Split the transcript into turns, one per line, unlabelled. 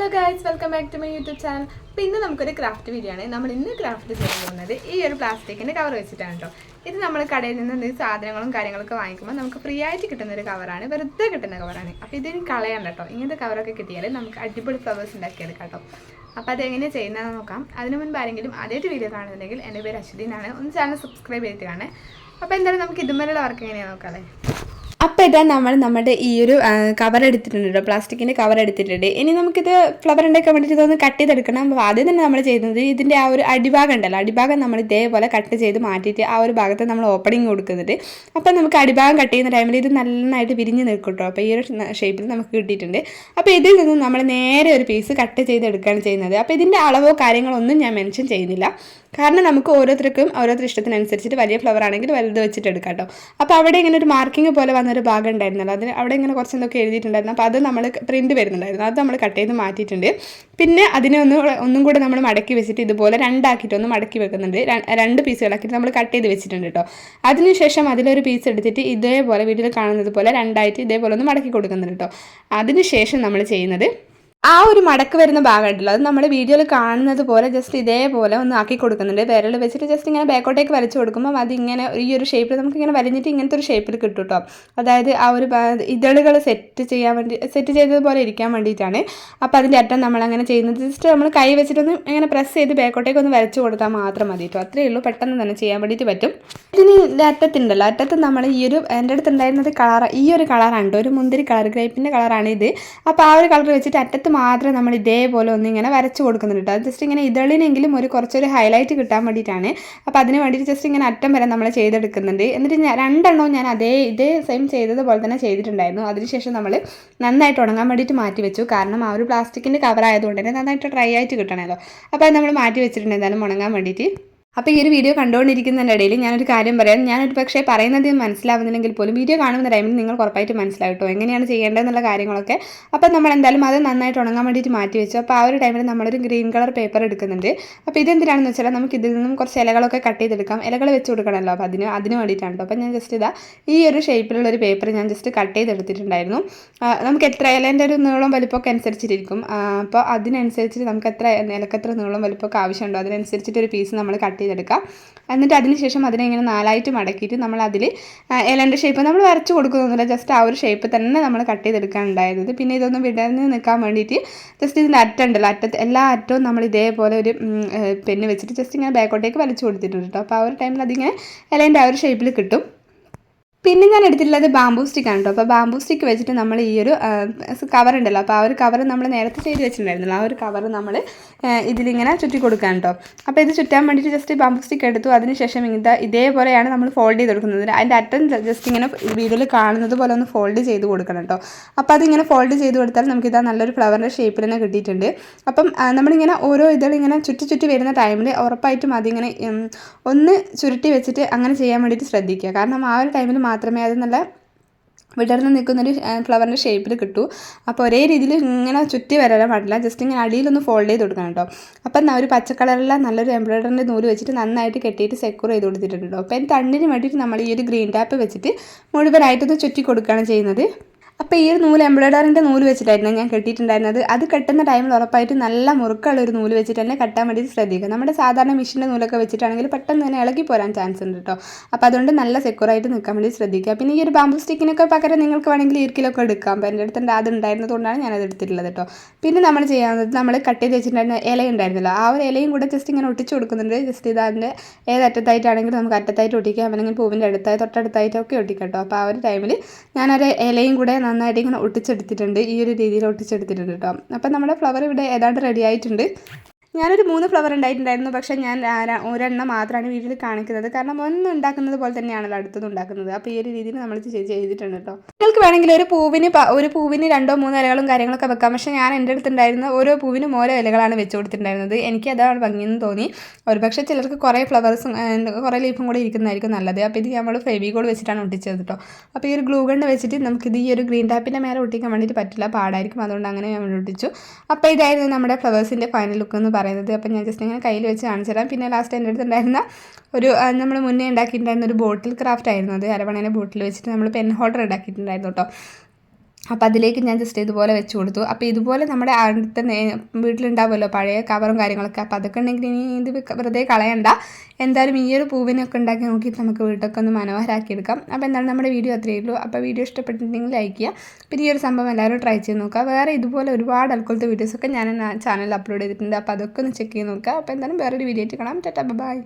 Hello guys, welcome back to my YouTube channel. അപ്പോൾ ഇന്ന് നമുക്കൊരു ക്രാഫ്റ്റ് വീഡിയോ ആണ്. നമ്മൾ ഇന്ന് ക്രാഫ്റ്റ് ചെയ്യാൻ പോകുന്നത് ഈ ഒരു പ്ലാസ്റ്റിക്കിൻ്റെ കവർ വെച്ചിട്ടാണ് കേട്ടോ. ഇത് നമ്മൾ കടയിൽ നിന്ന് എന്തെങ്കിലും സാധനങ്ങളും കാര്യങ്ങളൊക്കെ വാങ്ങിക്കുമ്പോൾ നമുക്ക് ഫ്രീ ആയിട്ട് കിട്ടുന്ന ഒരു കവറാണ്, വെറുതെ കിട്ടുന്ന കവറാണ്. അപ്പോൾ ഇതിന് കളയണ്ട കേട്ടോ. ഇങ്ങനത്തെ കവറൊക്കെ കിട്ടിയാൽ നമുക്ക് അടിപൊളി ഫ്ലവേഴ്സ് ഉണ്ടാക്കിയെടുക്കാം കേട്ടോ. അപ്പോൾ അതെങ്ങനെയാണ് ചെയ്യുന്നതെന്ന് നോക്കാം. അതിന് മുൻപ് ആരെങ്കിലും ആദ്യമായിട്ട് വീഡിയോ കാണുന്നുണ്ടെങ്കിൽ എൻ്റെ പേര് അശ്വതി എന്നാണ്. ഒന്ന് ചാനൽ സബ്സ്ക്രൈബ് ചെയ്തിട്ട് കാണേ. അപ്പോൾ എന്തായാലും നമുക്ക് ഇതുപോലുള്ള വർക്ക് എങ്ങനെയാണ് നോക്കാം അല്ലേ. അപ്പോൾ ഇതാ നമ്മുടെ ഈ ഒരു കവർ എടുത്തിട്ടുണ്ട് കേട്ടോ, പ്ലാസ്റ്റിക്കിൻ്റെ കവർ എടുത്തിട്ടുണ്ട്. ഇനി നമുക്കിത് ഫ്ലവർ ഉണ്ടാക്കാൻ വേണ്ടിയിട്ട് ഇതൊന്ന് കട്ട് ചെയ്തെടുക്കണം. അപ്പോൾ ആദ്യം തന്നെ നമ്മൾ ചെയ്യുന്നത് ഇതിൻ്റെ ആ ഒരു അടിഭാഗം ഉണ്ടല്ലോ, അടിഭാഗം നമ്മൾ ഇതേപോലെ കട്ട് ചെയ്ത് മാറ്റിയിട്ട് ആ ഒരു ഭാഗത്ത് നമ്മൾ ഓപ്പണിങ് കൊടുക്കുന്നുണ്ട്. അപ്പോൾ നമുക്ക് അടിഭാഗം കട്ട് ചെയ്യുന്ന ടൈമിൽ ഇത് നന്നായിട്ട് വിരിഞ്ഞ് നിൽക്കും കേട്ടോ. അപ്പോൾ ഈ ഒരു ഷേപ്പിൽ നമുക്ക് കിട്ടിയിട്ടുണ്ട്. അപ്പോൾ ഇതിൽ നിന്ന് നമ്മൾ നേരെ ഒരു പീസ് കട്ട് ചെയ്തെടുക്കുകയാണ് ചെയ്യുന്നത്. അപ്പോൾ ഇതിൻ്റെ അളവോ കാര്യങ്ങളൊന്നും ഞാൻ മെൻഷൻ ചെയ്യുന്നില്ല, കാരണം നമുക്ക് ഓരോരുത്തർക്കും ഓരോരുത്തർ ഇഷ്ടത്തിനനുസരിച്ചിട്ട് വലിയ ഫ്ലവർ ആണെങ്കിൽ വലുത് വെച്ചിട്ട് എടുക്കാം കേട്ടോ. അപ്പോൾ അവിടെ ഇങ്ങനെ ഒരു മാർക്കിംഗ് പോലെ വന്നൊരു ഭാഗം ഉണ്ടായിരുന്നല്ലോ, അതിന് അവിടെ ഇങ്ങനെ കുറച്ച് എന്തൊക്കെ എഴുതിയിട്ടുണ്ടായിരുന്നു. അപ്പോൾ അത് നമ്മൾ പ്രിൻറ്റ് വരുന്നുണ്ടായിരുന്നു, അത് നമ്മൾ കട്ട് ചെയ്ത് മാറ്റിയിട്ടുണ്ട്. പിന്നെ അതിനെ ഒന്നും കൂടെ നമ്മൾ മടക്കി വെച്ചിട്ട് ഇതുപോലെ രണ്ടാക്കിയിട്ട് ഒന്ന് മടക്കി വെക്കുന്നുണ്ട്. രണ്ട് പീസുകളാക്കിയിട്ട് നമ്മൾ കട്ട് ചെയ്ത് വെച്ചിട്ടുണ്ട് കേട്ടോ. അതിനുശേഷം അതിലൊരു പീസ് എടുത്തിട്ട് ഇതേപോലെ വീട്ടിൽ കാണുന്നത് പോലെ രണ്ടായിട്ട് ഇതേപോലെ ഒന്ന് മടക്കി കൊടുക്കുന്നുണ്ട് കേട്ടോ. അതിനുശേഷം നമ്മൾ ചെയ്യുന്നത് ആ ഒരു മടക്ക് വരുന്ന ഭാഗം ഉണ്ടല്ലോ, അത് നമ്മൾ വീഡിയോയിൽ കാണുന്നത് പോലെ ജസ്റ്റ് ഇതേപോലെ ഒന്ന് ആക്കി കൊടുക്കുന്നുണ്ട്. വിരൽ വെച്ചിട്ട് ജസ്റ്റ് ഇങ്ങനെ ബാക്കോട്ടേക്ക് വരച്ച് കൊടുക്കുമ്പോൾ അതിങ്ങനെ ഈ ഒരു ഷേപ്പിൽ നമുക്കിങ്ങനെ വലിഞ്ഞിട്ട് ഇങ്ങനത്തെ ഒരു ഷേപ്പിൽ കിട്ടും കേട്ടോ. അതായത് ആ ഒരു ഇതളുകൾ സെറ്റ് ചെയ്തതുപോലെ ഇരിക്കാൻ വേണ്ടിയിട്ടാണ്. അപ്പോൾ അതിൻ്റെ അറ്റം നമ്മളങ്ങനെ ചെയ്യുന്നത് ജസ്റ്റ് നമ്മൾ കൈ വെച്ചിട്ടൊന്ന് ഇങ്ങനെ പ്രസ് ചെയ്ത് ബാക്കോട്ടേക്ക് ഒന്ന് വരച്ച് കൊടുത്താൽ മാത്രം മതി കേട്ടോ. അത്രയേ ഉള്ളൂ, പെട്ടെന്ന് തന്നെ ചെയ്യാൻ വേണ്ടിയിട്ട് പറ്റും. ഇതിന് അറ്റത്തുണ്ടല്ലോ, അറ്റത്ത് നമ്മൾ ഈ ഒരു എൻ്റെ അടുത്ത് ഉണ്ടായിരുന്നത് ഈ ഒരു കളറാണ് കേട്ടോ, ഒരു മുന്തിരി കളർ, ഗ്രേപ്പിൻ്റെ കളറാണ് ഇത്. അപ്പോൾ ആ ഒരു കളർ വെച്ചിട്ട് അറ്റത്ത് മാത്രം നമ്മൾ ഇതേപോലെ ഒന്നിങ്ങനെ വരച്ച് കൊടുക്കുന്നുണ്ട് കേട്ടോ. അത് ജസ്റ്റ് ഇങ്ങനെ ഇതളിനെങ്കിലും കുറച്ചൊരു ഹൈലൈറ്റ് കിട്ടാൻ വേണ്ടിയിട്ടാണ്. അപ്പോൾ അതിന് വേണ്ടിയിട്ട് ജസ്റ്റ് ഇങ്ങനെ അറ്റം വരെ നമ്മൾ ചെയ്തെടുക്കുന്നുണ്ട്. എന്നിട്ട് രണ്ടെണ്ണവും ഞാൻ ഇതേ സെയിം ചെയ്തതുപോലെ തന്നെ ചെയ്തിട്ടുണ്ടായിരുന്നു. അതിനുശേഷം നമ്മൾ നന്നായിട്ട് ഉണങ്ങാൻ വേണ്ടിയിട്ട് മാറ്റി വെച്ചു, കാരണം ആ ഒരു പ്ലാസ്റ്റിക്കിൻ്റെ കവർ ആയതുകൊണ്ട് തന്നെ നന്നായിട്ട് ഡ്രൈ ആയിട്ട് കിട്ടണമല്ലോ. അപ്പോൾ അത് നമ്മൾ മാറ്റി വെച്ചിട്ടുണ്ട് എന്തായാലും ഉണങ്ങാൻ വേണ്ടിയിട്ട്. അപ്പോൾ ഈ ഒരു വീഡിയോ കണ്ടുകൊണ്ടിരിക്കുന്നതിൻ്റെ ഇടയിൽ ഞാനൊരു കാര്യം പറയാം. ഞാനൊരു പക്ഷേ പറയുന്നത് മനസ്സിലാവുന്നില്ലെങ്കിൽ പോലും വീഡിയോ കാണുന്ന ടൈമിൽ നിങ്ങൾക്ക് ഉറപ്പായിട്ട് മനസ്സിലാവും കേട്ടോ എങ്ങനെയാണ് ചെയ്യേണ്ടതെന്നുള്ള കാര്യങ്ങളൊക്കെ. അപ്പോൾ നമ്മൾ എന്തായാലും അത് നന്നായിട്ട് ഉണങ്ങാൻ വേണ്ടിയിട്ട് മാറ്റി വെച്ചു. അപ്പോൾ ആ ഒരു ടൈമിൽ നമ്മളൊരു ഗ്രീൻ കളർ പേപ്പർ എടുക്കുന്നുണ്ട്. അപ്പോൾ ഇതെന്തിനാണെന്ന് വെച്ചാൽ നമുക്ക് ഇതിൽ നിന്നും കുറച്ച് ഇലകളൊക്കെ കട്ട് ചെയ്തെടുക്കാം, ഇലകൾ വെച്ച് കൊടുക്കണമല്ലോ. അപ്പോൾ അതിന് വേണ്ടിയിട്ടാണ് കേട്ടോ. അപ്പോൾ ഞാൻ ജസ്റ്റ് ഈ ഒരു ഷേപ്പിലുള്ള ഒരു പേപ്പർ ഞാൻ ജസ്റ്റ് കട്ട് ചെയ്തെടുത്തിട്ടുണ്ടായിരുന്നു. നമുക്ക് എത്ര ഇലേൻ്റെ ഒരു നീളം വലിപ്പമൊക്കെ അനുസരിച്ചിരിക്കും. അപ്പോൾ അതിനനുസരിച്ചിട്ട് നമുക്ക് ഇലക്കെത്ര നീളം വലിപ്പമൊക്കെ ആവശ്യമുണ്ടോ അതിനനുസരിച്ചിട്ട് ഒരു പീസ് നമ്മൾ കട്ട് ചെയ്തെടുക്കാം. എന്നിട്ട് അതിനുശേഷം അതിനെ ഇങ്ങനെ നാലായിട്ട് മടക്കിയിട്ട് നമ്മൾ അതിൽ ഇലൻ്റെ ഷേപ്പ് നമ്മൾ വരച്ച് കൊടുക്കുന്നൊന്നുമില്ല, ജസ്റ്റ് ആ ഒരു ഷേപ്പ് തന്നെ നമ്മൾ കട്ട് ചെയ്തെടുക്കാനുണ്ടായിരുന്നത്. പിന്നെ ഇതൊന്നും വിടർന്ന് നിൽക്കാൻ വേണ്ടിയിട്ട് ജസ്റ്റ് ഇതിൻ്റെ അറ്റുണ്ടല്ലോ, എല്ലാ അറ്റവും നമ്മൾ ഇതേപോലെ ഒരു പെന്ന് വെച്ചിട്ട് ജസ്റ്റ് ഇങ്ങനെ ബാക്കോട്ടേക്ക് വലിച്ചു കൊടുത്തിട്ടുണ്ട് കേട്ടോ. അപ്പോൾ ആ ഒരു ടൈമിൽ അതിങ്ങനെ ഇലേൻ്റെ ആ ഒരു ഷേപ്പിൽ കിട്ടും. പിന്നെ ഞാൻ എടുത്തിട്ടുള്ളത് ബാംബൂ സ്റ്റിക്കാണ് കേട്ടോ. അപ്പോൾ ബാംബൂ സ്റ്റിക്ക് വെച്ചിട്ട് നമ്മൾ ഈ ഒരു കവർ ഉണ്ടല്ലോ, അപ്പോൾ ആ ഒരു കവർ നമ്മൾ നേരത്തെ ചെയ്ത് വെച്ചിട്ടുണ്ടായിരുന്നല്ലോ, ആ ഒരു കവർ നമ്മൾ ഇതിലിങ്ങനെ ചുറ്റി കൊടുക്കാൻ കേട്ടോ. അപ്പോൾ ഇത് ചുറ്റാൻ വേണ്ടിയിട്ട് ജസ്റ്റ് ബാംബൂ സ്റ്റിക്ക് എടുത്തു. അതിനുശേഷം ഇതേപോലെയാണ് നമ്മൾ ഫോൾഡ് ചെയ്ത് കൊടുക്കുന്നത്. അതിൻ്റെ അറ്റം ജസ്റ്റ് ഇങ്ങനെ വീഡിയോയിൽ കാണുന്നത് പോലെ ഒന്ന് ഫോൾഡ് ചെയ്ത് കൊടുക്കണം കേട്ടോ. അപ്പോൾ അതിങ്ങനെ ഫോൾഡ് ചെയ്ത് കൊടുത്താൽ നമുക്കിതാ നല്ലൊരു ഫ്ലവറിൻ്റെ ഷേപ്പിൽ തന്നെ കിട്ടിയിട്ടുണ്ട്. അപ്പം നമ്മളിങ്ങനെ ഓരോ ഇങ്ങനെ ചുറ്റി വരുന്ന ടൈമിൽ ഉറപ്പായിട്ടും അതിങ്ങനെ ഒന്ന് ചുരുട്ടി വെച്ചിട്ട് അങ്ങനെ ചെയ്യാൻ വേണ്ടിയിട്ട് ശ്രദ്ധിക്കുക, കാരണം ആ ഒരു ടൈമിൽ മാത്രമേ അത് നല്ല വിടർന്ന് നിൽക്കുന്നൊരു ഫ്ലവറിൻ്റെ ഷേപ്പിൽ കിട്ടൂ. അപ്പോൾ ഒരേ രീതിയിൽ ഇങ്ങനെ ചുറ്റി വരാൻ പാടില്ല, ജസ്റ്റ് ഇങ്ങനെ അടിയിലൊന്ന് ഫോൾഡ് ചെയ്ത് കൊടുക്കണം കേട്ടോ. അപ്പം ഒരു പച്ചക്കളറിലെ നല്ലൊരു എംബ്രോയിഡറിൻ്റെ നൂല് വെച്ചിട്ട് നന്നായിട്ട് കെട്ടിയിട്ട് സെക്യൂർ ചെയ്ത് കൊടുത്തിട്ടുണ്ട്. അപ്പോൾ അതിന് തണ്ടിന് വേണ്ടിയിട്ട് നമ്മൾ ഈ ഒരു ഗ്രീൻ ടാപ്പ് വെച്ചിട്ട് മുഴുവനായിട്ടൊന്ന് ചുറ്റി കൊടുക്കുകയാണ് ചെയ്യുന്നത്. അപ്പോൾ ഈ ഒരു നൂല് എംബ്രോയിഡറിൻ്റെ നൂല് വെച്ചിട്ടായിരുന്നു ഞാൻ കെട്ടിയിട്ടുണ്ടായിരുന്നത്. അത് കെട്ടുന്ന ടൈമിൽ ഉറപ്പായിട്ട് നല്ല മുറുക്കുള്ള ഒരു നൂല് വെച്ചിട്ട് തന്നെ കെട്ടാൻ വേണ്ടിയിട്ട് ശ്രദ്ധിക്കുക. നമ്മുടെ സാധാരണ മെഷീൻ്റെ നൂലൊക്കെ വെച്ചിട്ടാണെങ്കിൽ പെട്ടെന്ന് തന്നെ ഇളകി പോരാൻ ചാൻസ് ഉണ്ട് കേട്ടോ. അപ്പോൾ അതുകൊണ്ട് നല്ല സെക്യൂറായിട്ട് നിൽക്കാൻ വേണ്ടി ശ്രദ്ധിക്കുക. പിന്നെ ഈ ഒരു ബാംബൂ സ്റ്റിക്കിനൊക്കെ പകരം നിങ്ങൾക്ക് വേണമെങ്കിൽ ഈർക്കിലൊക്കെ എടുക്കാം. അപ്പോൾ എൻ്റെ അടുത്ത് അത് ഉണ്ടായിരുന്നതുകൊണ്ടാണ് ഞാനത് എടുത്തിട്ടുള്ളത് കേട്ടോ. പിന്നെ നമ്മൾ ചെയ്യാവുന്നത് നമ്മൾ കട്ട് ചെയ്ത് വെച്ചിട്ടുണ്ടായിരുന്ന ഇല ഉണ്ടായിരുന്നല്ലോ, ആ ഒരു ഇലയും കൂടെ ജസ്റ്റ് ഇങ്ങനെ ഒട്ടിച്ച് കൊടുക്കുന്നുണ്ട്. ജസ്റ്റ് ഇത് അതിൻ്റെ ഏതറ്റത്തായിട്ടാണെങ്കിലും നമുക്ക് അറ്റത്തായിട്ട് ഒട്ടിക്കാം, അല്ലെങ്കിൽ പൂവിൻ്റെ തൊട്ടടുത്തായിട്ടൊക്കെ ഒട്ടിക്കാം കേട്ടോ. അപ്പോൾ ആ ഒരു ടൈമിൽ ഞാനൊരു ഇലയും കൂടെ നന്നായിട്ട് ഇങ്ങനെ ഒട്ടിച്ചെടുത്തിട്ടുണ്ട്, ഈ ഒരു രീതിയിൽ ഒട്ടിച്ചെടുത്തിട്ടുണ്ട് കേട്ടോ. അപ്പം നമ്മുടെ ഫ്ലവർ ഇവിടെ ഏതാണ്ട് റെഡി ആയിട്ടുണ്ട്. ഞാനൊരു 3 ഫ്ലവർ ഉണ്ടായിട്ടുണ്ടായിരുന്നു, പക്ഷേ ഞാൻ ഒരെണ്ണം മാത്രമാണ് വീട്ടിൽ കാണിക്കുന്നത്, കാരണം ഒന്ന് ഉണ്ടാക്കുന്നത് പോലെ തന്നെയാണല്ലോ അടുത്തത് ഉണ്ടാക്കുന്നത്. അപ്പോൾ ഈ ഒരു രീതിയിൽ നമ്മൾ ചെയ്തിട്ടുണ്ട് കേട്ടോ. നിങ്ങൾക്ക് വേണമെങ്കിൽ ഒരു പൂവിന് 2-3 ഇലകളും കാര്യങ്ങളൊക്കെ വെക്കാം, പക്ഷേ ഞാൻ എൻ്റെ അടുത്തുണ്ടായിരുന്ന ഓരോ പൂവിനും ഓരോ ഇലകളാണ് വെച്ച് കൊടുത്തിട്ടുണ്ടായിരുന്നത്. എനിക്ക് അതാണ് ഭംഗിയെന്ന് തോന്നി. ഒരുപക്ഷെ ചിലർക്ക് കുറേ ഫ്ലവേഴ്സും കുറേ ലീഫും കൂടെ ഇരിക്കുന്നതായിരിക്കും നല്ലത്. അപ്പോൾ ഇത് നമ്മൾ ഫെവിക്കോൾ വെച്ചിട്ടാണ് ഒട്ടിച്ചത് കേട്ടോ. അപ്പോൾ ഈ ഒരു ഗ്ലൂ ഗണ്ണ് വെച്ചിട്ട് നമുക്കിത് ഈ ഒരു ഗ്രീൻ ടാപ്പിൻ്റെ മേലെ ഒട്ടിക്കാൻ വേണ്ടിയിട്ട് പറ്റില്ല, പാടായിരിക്കും, അതുകൊണ്ട് അങ്ങനെ നമ്മൾ ഒട്ടിച്ചു. അപ്പോൾ ഇതായിരുന്നു നമ്മുടെ ഫ്ലവേഴ്സിൻ്റെ ഫൈനൽ ലുക്ക് എന്ന് പറയുന്നത്. അപ്പോൾ ഞാൻ ജസ്റ്റ് ഇങ്ങനെ കയ്യിൽ വെച്ച് കാണിച്ചു തരാം. പിന്നെ ലാസ്റ്റ് എൻ്റെ അടുത്തുണ്ടായിരുന്ന ഒരു നമ്മൾ മുന്നേ ഉണ്ടാക്കിയിട്ടുണ്ടായിരുന്ന ഒരു ബോട്ടിൽ ക്രാഫ്റ്റ് ആയിരുന്നു അത്. അരവണേനെ ബോട്ടിൽ വെച്ചിട്ട് നമ്മൾ പെൻ ഹോൾഡർ ഉണ്ടാക്കിയിട്ടുണ്ടായിരുന്നു കേട്ടോ. അപ്പോൾ അതിലേക്ക് ഞാൻ ജസ്റ്റ് ഇതുപോലെ വെച്ച് കൊടുത്തു. അപ്പോൾ ഇതുപോലെ നമ്മുടെ അടുത്ത വീട്ടിലുണ്ടാവുമല്ലോ പഴയ കവറും കാര്യങ്ങളൊക്കെ. അപ്പോൾ അതൊക്കെ ഉണ്ടെങ്കിൽ ഇനി ഇത് വെറുതെ കളയണ്ട. എന്തായാലും ഈ ഒരു പൂവിനൊക്കെ ഉണ്ടാക്കി നോക്കിയിട്ട് നമുക്ക് വീട്ടൊക്കെ ഒന്ന് മനോഹരമാക്കി എടുക്കാം. അപ്പോൾ എന്താണ് നമ്മുടെ വീഡിയോ അത്രയേ ഉള്ളൂ. അപ്പോൾ വീഡിയോ ഇഷ്ടപ്പെട്ടിട്ടുണ്ടെങ്കിൽ ലൈക്ക് ചെയ്യുക. പിന്നെ ഈ ഒരു സംഭവം എല്ലാവരും ട്രൈ ചെയ്ത് നോക്കുക. വേറെ ഇതുപോലെ ഒരുപാട് അൽക്കോളത്തെ വീഡിയോസൊക്കെ ഞാൻ ചാനലിൽ അപ്ലോഡ് ചെയ്തിട്ടുണ്ട്. അപ്പോൾ അതൊക്കെ ഒന്ന് ചെക്ക് ചെയ്ത് നോക്കുക. അപ്പോൾ എന്തായാലും വേറൊരു വീഡിയോ ആയിട്ട് കാണാം. Tata bye.